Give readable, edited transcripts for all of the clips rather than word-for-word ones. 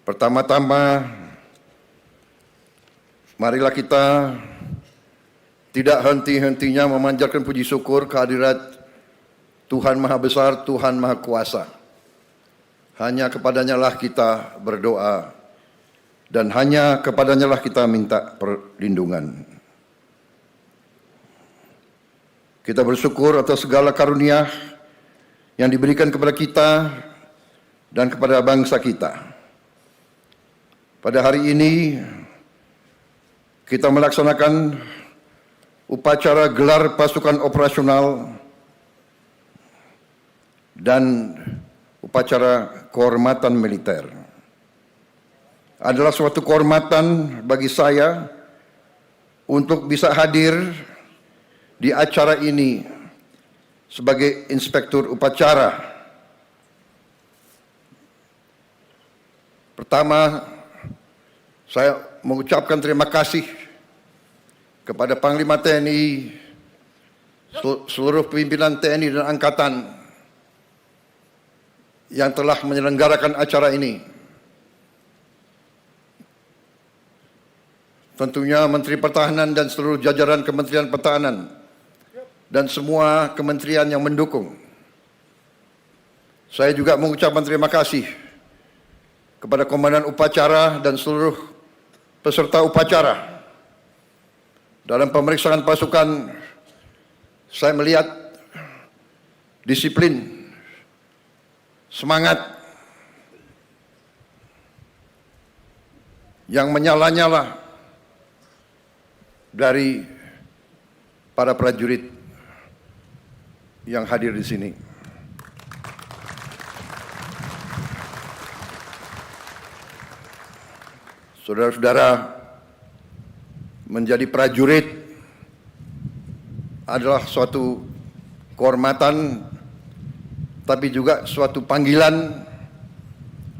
Pertama-tama, marilah kita tidak henti-hentinya memanjatkan puji syukur kehadirat Tuhan Maha Besar, Tuhan Maha Kuasa. Hanya kepadanya lah kita berdoa dan hanya kepadanya lah kita minta perlindungan. Kita bersyukur atas segala karunia yang diberikan kepada kita dan kepada bangsa kita. Pada hari ini kita melaksanakan upacara gelar pasukan operasional dan upacara kehormatan militer. Adalah suatu kehormatan bagi saya untuk bisa hadir di acara ini sebagai inspektur upacara. Pertama, saya mengucapkan terima kasih kepada Panglima TNI, seluruh pimpinan TNI dan Angkatan yang telah menyelenggarakan acara ini. Tentunya Menteri Pertahanan dan seluruh jajaran Kementerian Pertahanan dan semua kementerian yang mendukung. Saya juga mengucapkan terima kasih kepada Komandan Upacara dan seluruh peserta upacara. Dalam pemeriksaan pasukan, saya melihat disiplin, semangat yang menyala-nyala dari para prajurit yang hadir di sini. Saudara-saudara, menjadi prajurit adalah suatu kehormatan, tapi juga suatu panggilan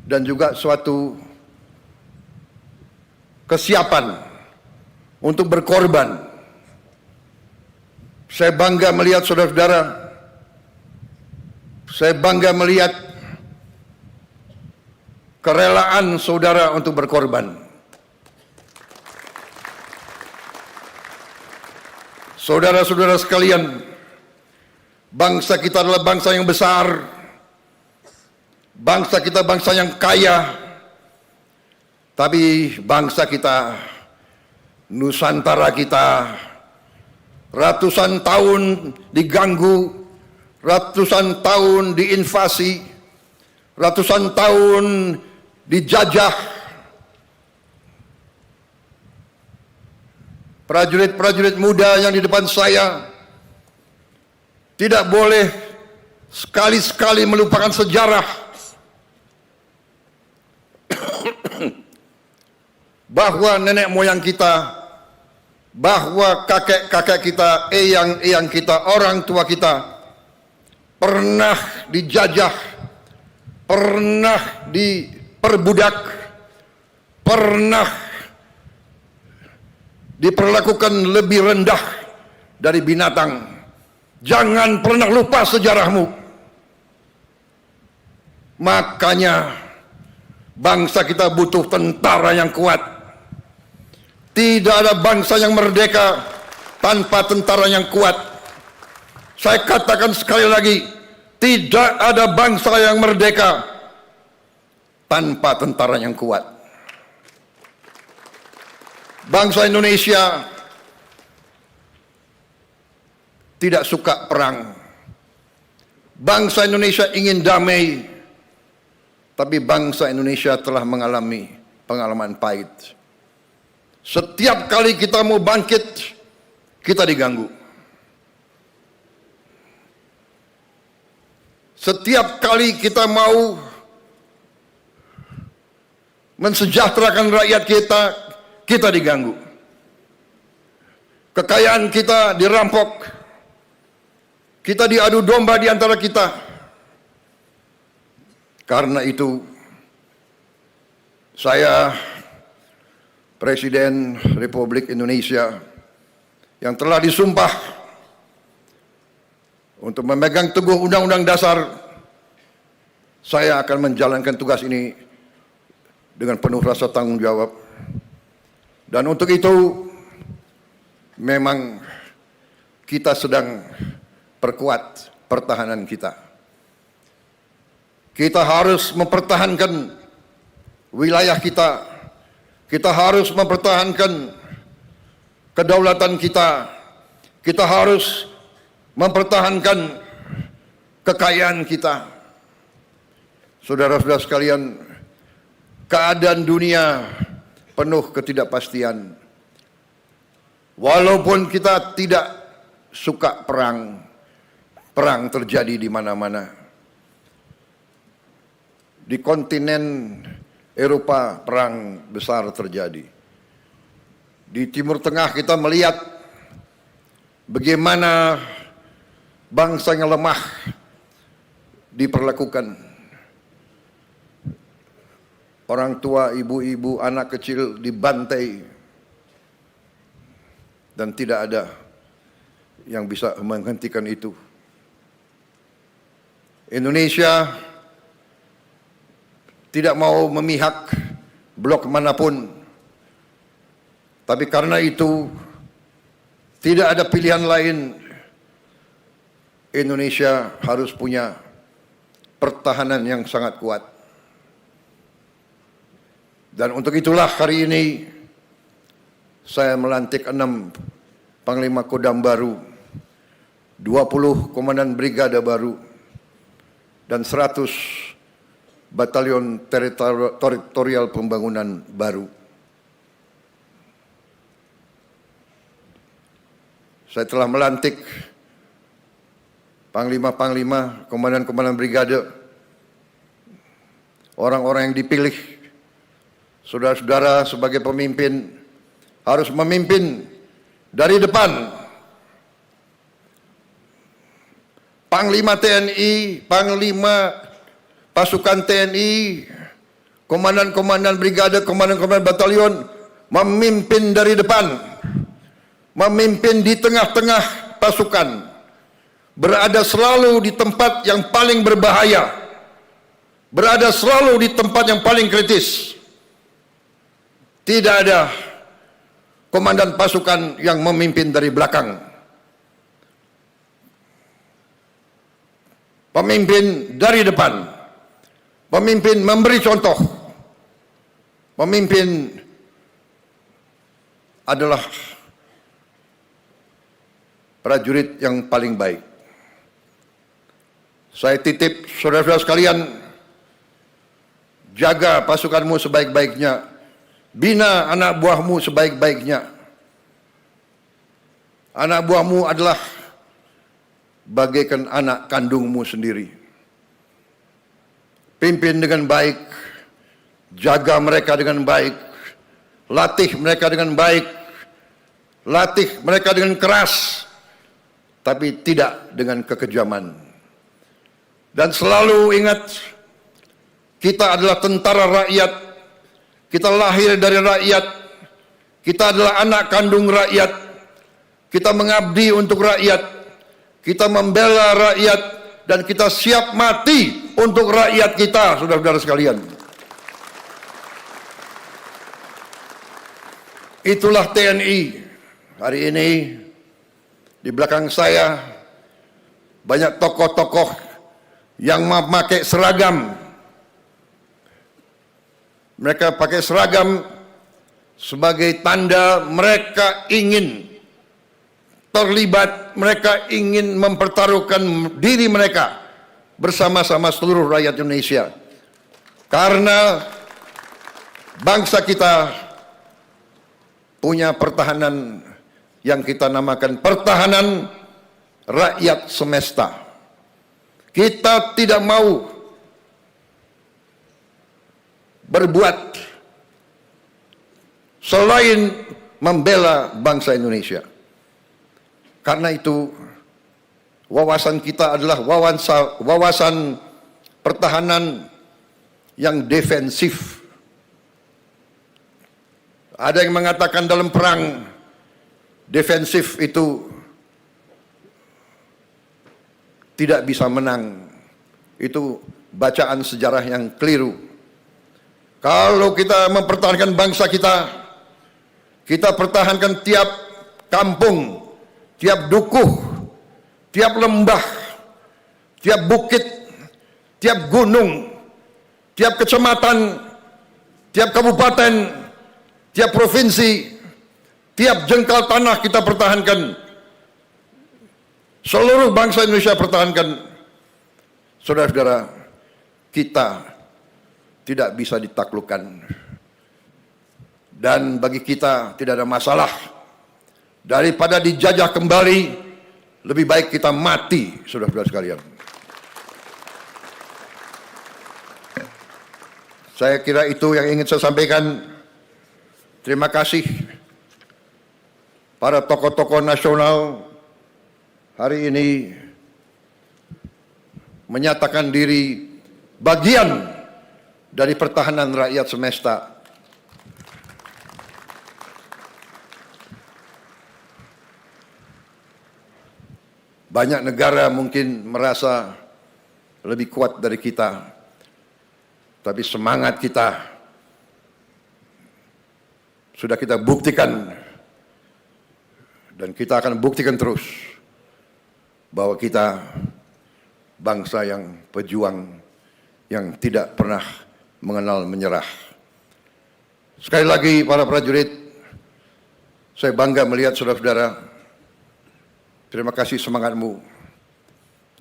dan juga suatu kesiapan untuk berkorban. Saya bangga melihat saudara-saudara, saya bangga melihat kerelaan saudara untuk berkorban. Saudara-saudara sekalian, bangsa kita adalah bangsa yang besar, bangsa kita bangsa yang kaya, tapi bangsa kita, Nusantara kita, ratusan tahun diganggu, ratusan tahun diinvasi, ratusan tahun dijajah. Prajurit-prajurit muda yang di depan saya tidak boleh sekali-sekali melupakan sejarah bahwa nenek moyang kita, bahwa kakek-kakek kita, eyang-eyang kita, orang tua kita pernah dijajah, pernah diperbudak, pernah diperlakukan lebih rendah dari binatang. Jangan pernah lupa sejarahmu. Makanya bangsa kita butuh tentara yang kuat. Tidak ada bangsa yang merdeka tanpa tentara yang kuat. Saya katakan sekali lagi, tidak ada bangsa yang merdeka tanpa tentara yang kuat. Bangsa Indonesia tidak suka perang. Bangsa Indonesia ingin damai, tapi bangsa Indonesia telah mengalami pengalaman pahit. Setiap kali kita mau bangkit, kita diganggu. Setiap kali kita mau mensejahterakan rakyat kita, kita diganggu. Kekayaan kita dirampok. Kita diadu domba di antara kita. Karena itu, saya, Presiden Republik Indonesia, yang telah disumpah untuk memegang teguh Undang-Undang Dasar, saya akan menjalankan tugas ini dengan penuh rasa tanggung jawab. Dan untuk itu memang kita sedang perkuat pertahanan kita. Kita harus mempertahankan wilayah kita. Kita harus mempertahankan kedaulatan kita. Kita harus mempertahankan kekayaan kita. Saudara-saudara sekalian, keadaan dunia penuh ketidakpastian. Walaupun kita tidak suka perang, perang terjadi di mana-mana. Di kontinen Eropa perang besar terjadi. Di Timur Tengah kita melihat bagaimana bangsa yang lemah diperlakukan. Orang tua, ibu-ibu, anak kecil dibantai. Dan tidak ada yang bisa menghentikan itu. Indonesia tidak mau memihak blok manapun. Tapi karena itu tidak ada pilihan lain. Indonesia harus punya pertahanan yang sangat kuat. Dan untuk itulah hari ini saya melantik 6 Panglima Kodam baru, 20 Komandan Brigada baru, dan 100 Batalion Teritorial Pembangunan baru. Saya telah melantik Panglima-Panglima, Komandan-Komandan Brigade, orang-orang yang dipilih. Saudara-saudara sebagai pemimpin harus memimpin dari depan. Panglima TNI, Panglima Pasukan TNI, komandan-komandan brigade, komandan-komandan batalion memimpin dari depan, memimpin di tengah-tengah pasukan, berada selalu di tempat yang paling berbahaya, berada selalu di tempat yang paling kritis. Tidak ada komandan pasukan yang memimpin dari belakang. Pemimpin dari depan. Pemimpin memberi contoh. Pemimpin adalah prajurit yang paling baik. Saya titip saudara-saudara sekalian, jaga pasukanmu sebaik-baiknya, bina anak buahmu sebaik-baiknya. Anak buahmu adalah bagaikan anak kandungmu sendiri. Pimpin dengan baik, jaga mereka dengan baik, latih mereka dengan baik, latih mereka dengan keras, tapi tidak dengan kekejaman. Dan selalu ingat, kita adalah tentara rakyat, kita lahir dari rakyat, kita adalah anak kandung rakyat, kita mengabdi untuk rakyat, kita membela rakyat, dan kita siap mati untuk rakyat kita, saudara-saudara sekalian. Itulah TNI. Hari ini di belakang saya banyak tokoh-tokoh yang memakai seragam. Mereka pakai seragam sebagai tanda mereka ingin terlibat, mereka ingin mempertaruhkan diri mereka bersama-sama seluruh rakyat Indonesia. Karena bangsa kita punya pertahanan yang kita namakan pertahanan rakyat semesta. Kita tidak mau berbuat selain membela bangsa Indonesia. Karena itu wawasan kita adalah wawasan pertahanan yang defensif. Ada yang mengatakan dalam perang defensif itu tidak bisa menang. Itu bacaan sejarah yang keliru. Kalau kita mempertahankan bangsa kita, kita pertahankan tiap kampung, tiap dukuh, tiap lembah, tiap bukit, tiap gunung, tiap kecamatan, tiap kabupaten, tiap provinsi, tiap jengkal tanah kita pertahankan. Seluruh bangsa Indonesia pertahankan. Saudara-saudara, kita tidak bisa ditaklukkan. Dan bagi kita tidak ada masalah. Daripada dijajah kembali, lebih baik kita mati, saudara-saudara sekalian. Saya kira itu yang ingin saya sampaikan. Terima kasih para tokoh-tokoh nasional hari ini menyatakan diri bagian dari pertahanan rakyat semesta. Banyak negara mungkin merasa lebih kuat dari kita, tapi semangat kita sudah kita buktikan, dan kita akan buktikan terus bahwa kita bangsa yang pejuang, yang tidak pernah mengenal menyerah. Sekali lagi para prajurit, saya bangga melihat saudara-saudara. Terima kasih semangatmu.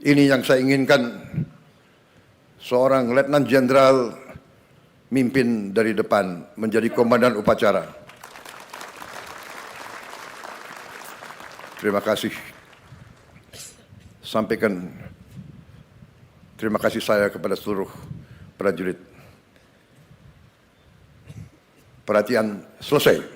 Ini yang saya inginkan, seorang Letnan Jenderal mimpin dari depan, menjadi komandan upacara. Terima kasih. Sampaikan terima kasih saya kepada seluruh prajurit. Perhatian selesai.